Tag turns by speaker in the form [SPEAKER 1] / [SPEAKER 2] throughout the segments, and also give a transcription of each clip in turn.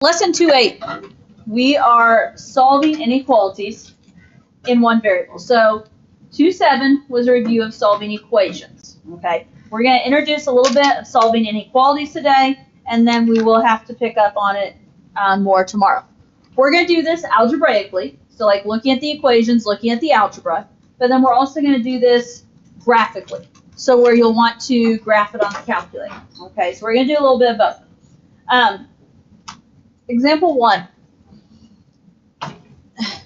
[SPEAKER 1] Lesson 2.8, we are solving inequalities in one variable. So 2.7 was a review of solving equations. Okay, we're going to introduce a little bit of solving inequalities today, and then we will have to pick up on it more tomorrow. We're going to do this algebraically, so like looking at the equations, looking at the algebra, but then we're also going to do this graphically, so where you'll want to graph it on the calculator. Okay, so we're going to do a little bit of both. Example 1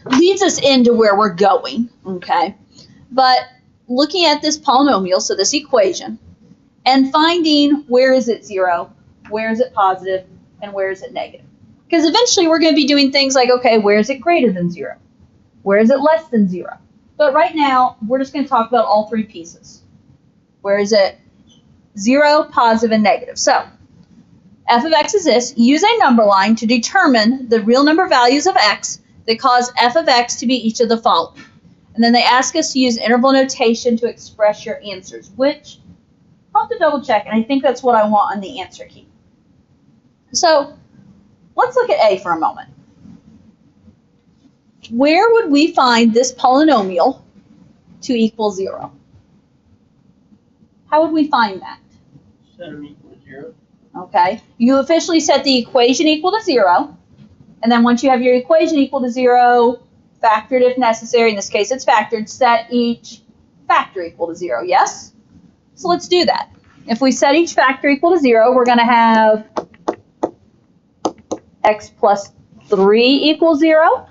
[SPEAKER 1] leads us into where we're going, okay? But looking at this polynomial, so this equation, and finding where is it 0, where is it positive, and where is it negative. Because eventually we're going to be doing things like, okay, where is it greater than 0? Where is it less than 0? But right now, we're just going to talk about all three pieces. Where is it 0, positive, and negative? So f of x is this. Use a number line to determine the real number values of x that cause f of x to be each of the following. And then they ask us to use interval notation to express your answers, which I'll have to double check, and I think that's what I want on the answer key. So let's look at A for a moment. Where would we find this polynomial to equal 0? How would we find that?
[SPEAKER 2] Set them equal to 0.
[SPEAKER 1] Okay, you officially set the equation equal to 0, and then once you have your equation equal to 0, factored if necessary, in this case it's factored, set each factor equal to 0, yes? So let's do that. If we set each factor equal to 0, we're going to have x plus 3 equals 0,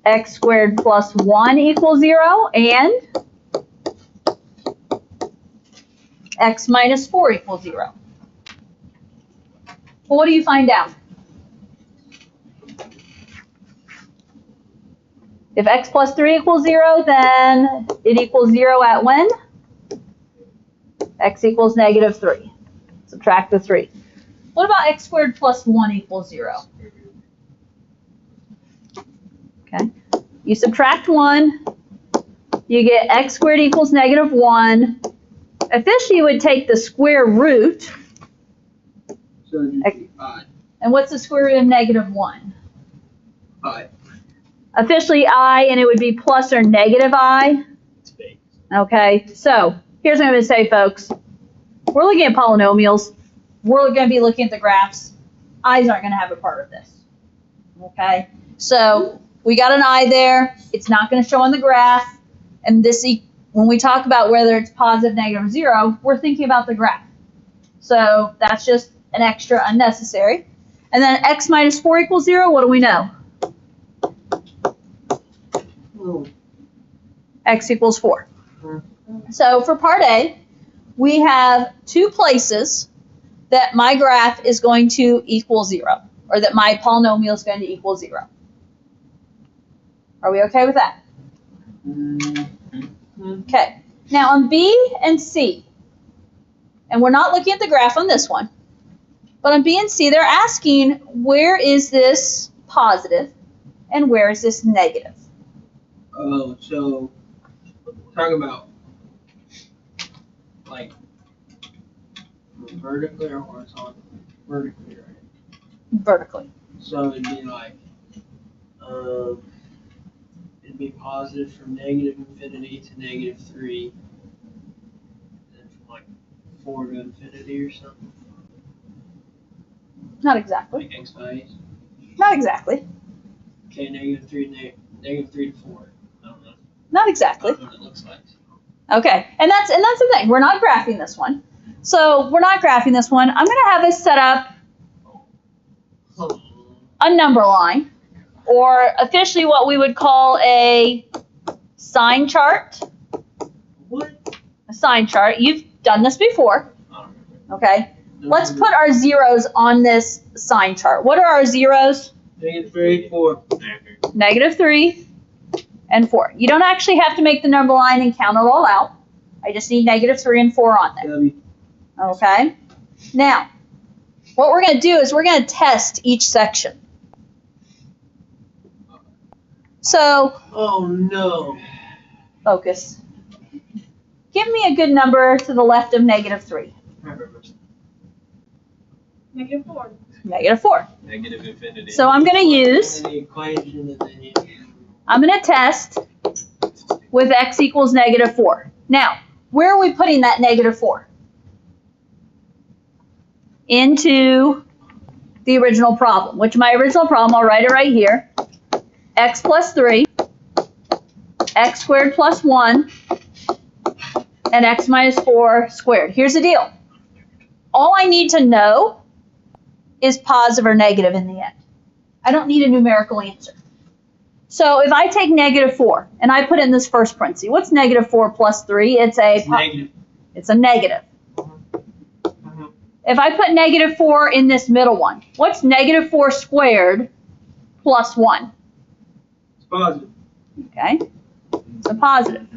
[SPEAKER 1] x squared plus 1 equals 0, and x minus 4 equals 0. Well, what do you find out? If x plus 3 equals 0, then it equals 0 at when? X equals negative 3. Subtract the 3. What about x squared plus 1 equals 0? Okay. You subtract 1, you get x squared equals negative 1. Officially, you would take the square root.
[SPEAKER 2] So it would be I.
[SPEAKER 1] And what's the square root of negative 1?
[SPEAKER 2] I.
[SPEAKER 1] Officially I, and it would be plus or negative I. Okay, so here's what I'm going to say, folks. We're looking at polynomials. We're going to be looking at the graphs. I's aren't going to have a part of this. Okay, so we got an I there. It's not going to show on the graph. And this, when we talk about whether it's positive, negative, or 0, we're thinking about the graph. So that's just an extra unnecessary. And then x minus 4 equals 0, what do we know? X equals 4. So for part A, we have two places that my graph is going to equal 0, or that my polynomial is going to equal 0. Are we okay with that? Okay. Now on B and C, and we're not looking at the graph on this one, but on B and C, they're asking where is this positive and where is this negative?
[SPEAKER 2] Oh, so talking about like vertically or horizontally? Vertically, right?
[SPEAKER 1] Vertically.
[SPEAKER 2] So it'd be like it'd be positive from negative infinity to negative 3, and then from like 4 to infinity or something.
[SPEAKER 1] Not exactly.
[SPEAKER 2] Like x values.
[SPEAKER 1] Not exactly.
[SPEAKER 2] Okay, negative 3 to 4. I don't know.
[SPEAKER 1] Not exactly.
[SPEAKER 2] I don't know what it looks like.
[SPEAKER 1] Okay, and that's the thing. We're not graphing this one. So we're not graphing this one. I'm going to have us set up a number line, or officially what we would call a sign chart.
[SPEAKER 2] What?
[SPEAKER 1] A sign chart. You've done this before. Okay. Let's put our zeros on this sign chart. What are our zeros?
[SPEAKER 2] Negative 3, 4.
[SPEAKER 1] Negative 3 and 4. You don't actually have to make the number line and count it all out. I just need negative 3 and 4 on there.
[SPEAKER 2] W.
[SPEAKER 1] Okay. Now, what we're going to do is we're going to test each section. So,
[SPEAKER 2] Oh no.
[SPEAKER 1] focus. Give me a good number to the left of negative 3.
[SPEAKER 2] I remember.
[SPEAKER 3] Negative 4.
[SPEAKER 1] Negative 4.
[SPEAKER 3] Negative infinity.
[SPEAKER 1] So I'm going to use,
[SPEAKER 2] The equation and then you.
[SPEAKER 1] I'm going to test with x equals negative 4. Now, where are we putting that negative 4? Into the original problem, which my original problem, I'll write it right here. X plus 3, x squared plus 1, and x minus 4 squared. Here's the deal. All I need to know is positive or negative in the end. I don't need a numerical answer. So if I take negative 4 and I put in this first parenthesis, what's negative 4 plus 3? It's
[SPEAKER 2] Negative.
[SPEAKER 1] It's a negative. If I put negative 4 in this middle one, what's negative 4 squared plus 1?
[SPEAKER 2] It's positive.
[SPEAKER 1] Okay, it's a positive.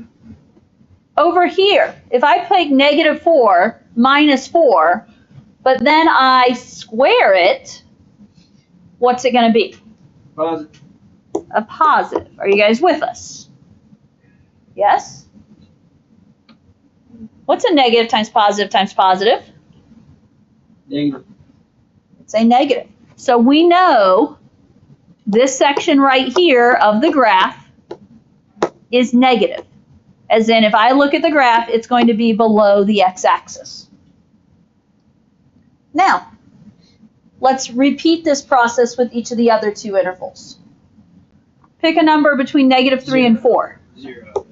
[SPEAKER 1] Over here, if I take negative 4 minus 4, but then I square it, what's it going to be?
[SPEAKER 2] Positive.
[SPEAKER 1] A positive. Are you guys with us? Yes? What's a negative times positive times positive?
[SPEAKER 2] Negative.
[SPEAKER 1] It's a negative. So we know this section right here of the graph is negative. As in, if I look at the graph, it's going to be below the x-axis. Now, let's repeat this process with each of the other two intervals. Pick a number between negative 3 and 4.
[SPEAKER 2] 0.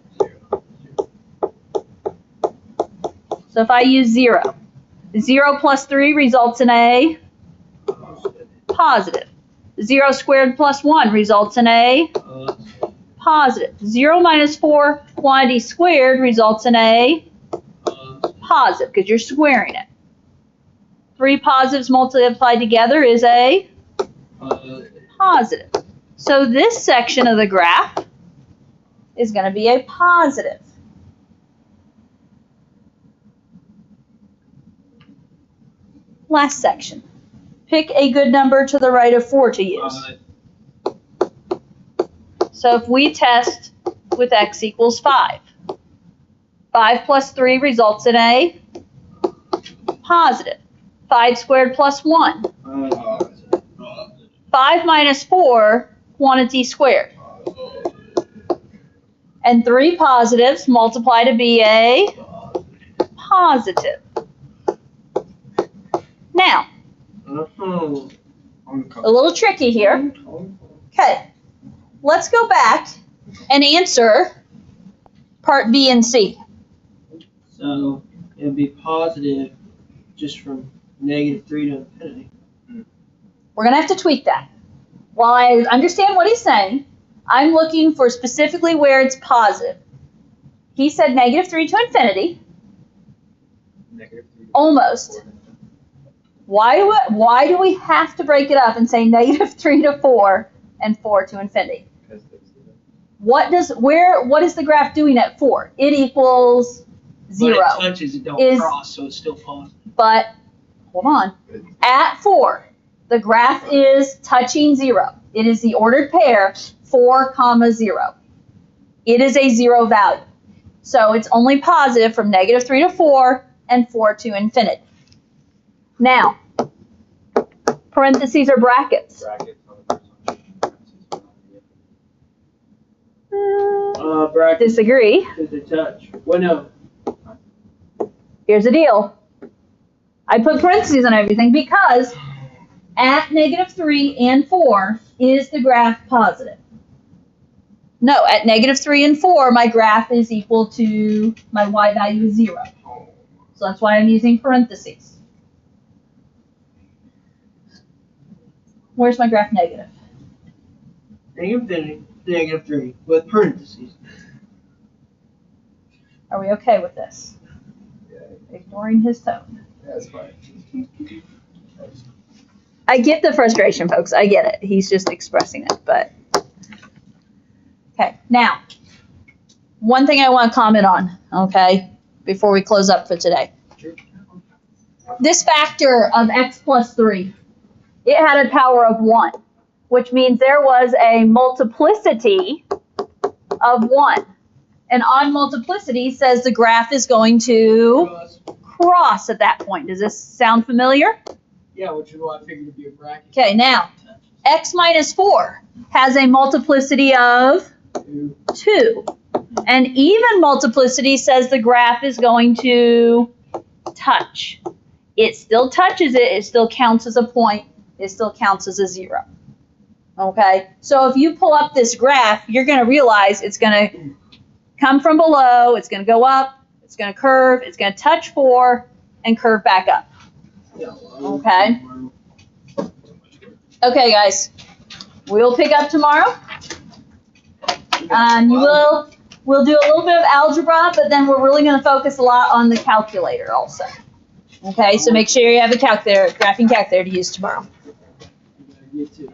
[SPEAKER 1] So if I use 0, 0 plus 3 results in a positive. 0 squared plus 1 results in a positive. 0 minus 4 quantity squared results in a positive because you're squaring it. 3 positives multiplied together is a positive. So this section of the graph is going to be a positive. Last section. Pick a good number to the right of 4 to use. So if we test with x equals 5, 5 plus 3 results in a positive. 5 squared plus 1. 5 minus 4, quantity squared. And 3 positives multiply to be a positive. Now, a little tricky here. Okay, let's go back and answer part B and C.
[SPEAKER 2] So it would be positive just from negative 3 to infinity.
[SPEAKER 1] We're going to have to tweak that. While I understand what he's saying, I'm looking for specifically where it's positive. He said negative 3 to infinity.
[SPEAKER 3] Negative 3.
[SPEAKER 1] Almost. Why do we have to break it up and say negative 3 to 4 and 4 to infinity? What is the graph doing at 4? It equals 0.
[SPEAKER 2] But it touches, it don't cross, so it's still positive.
[SPEAKER 1] But, hold on. At 4, the graph is touching 0. It is the ordered pair 4, 0. It is a 0 value. So it's only positive from negative 3 to 4 and 4 to infinity. Now, parentheses or brackets?
[SPEAKER 3] Brackets on the first one.
[SPEAKER 2] Bracket.
[SPEAKER 1] Disagree.
[SPEAKER 2] Because they touch. Well, no.
[SPEAKER 1] Here's the deal. I put parentheses on everything because at negative 3 and 4 is the graph positive. No, at negative 3 and 4, my graph is equal to, my y value is 0. So that's why I'm using parentheses. Where's my graph negative?
[SPEAKER 2] Negative infinity, negative 3 with parentheses.
[SPEAKER 1] Are we okay with this?
[SPEAKER 3] Yeah,
[SPEAKER 1] Ignoring his tone.
[SPEAKER 3] that's fine.
[SPEAKER 1] I get the frustration, folks. I get it. He's just expressing it, but. Okay, now, one thing I want to comment on, okay, before we close up for today.
[SPEAKER 2] Sure.
[SPEAKER 1] This factor of x plus 3, it had a power of 1, which means there was a multiplicity of 1. An odd multiplicity says the graph is going to cross at that point. Does this sound familiar?
[SPEAKER 2] Yeah, which is why I figured it'd be a bracket.
[SPEAKER 1] Okay, now, x minus 4 has a multiplicity of 2. And even multiplicity says the graph is going to touch. It still touches it. It still counts as a point. It still counts as a 0. Okay? So if you pull up this graph, you're going to realize it's going to come from below. It's going to go up. It's going to curve. It's going to touch 4 and curve back up. Okay. Okay, guys. We'll pick up tomorrow. And we'll do a little bit of algebra, but then we're really going to focus a lot on the calculator also. Okay, so make sure you have a calculator, graphing calculator to use tomorrow.
[SPEAKER 2] You too.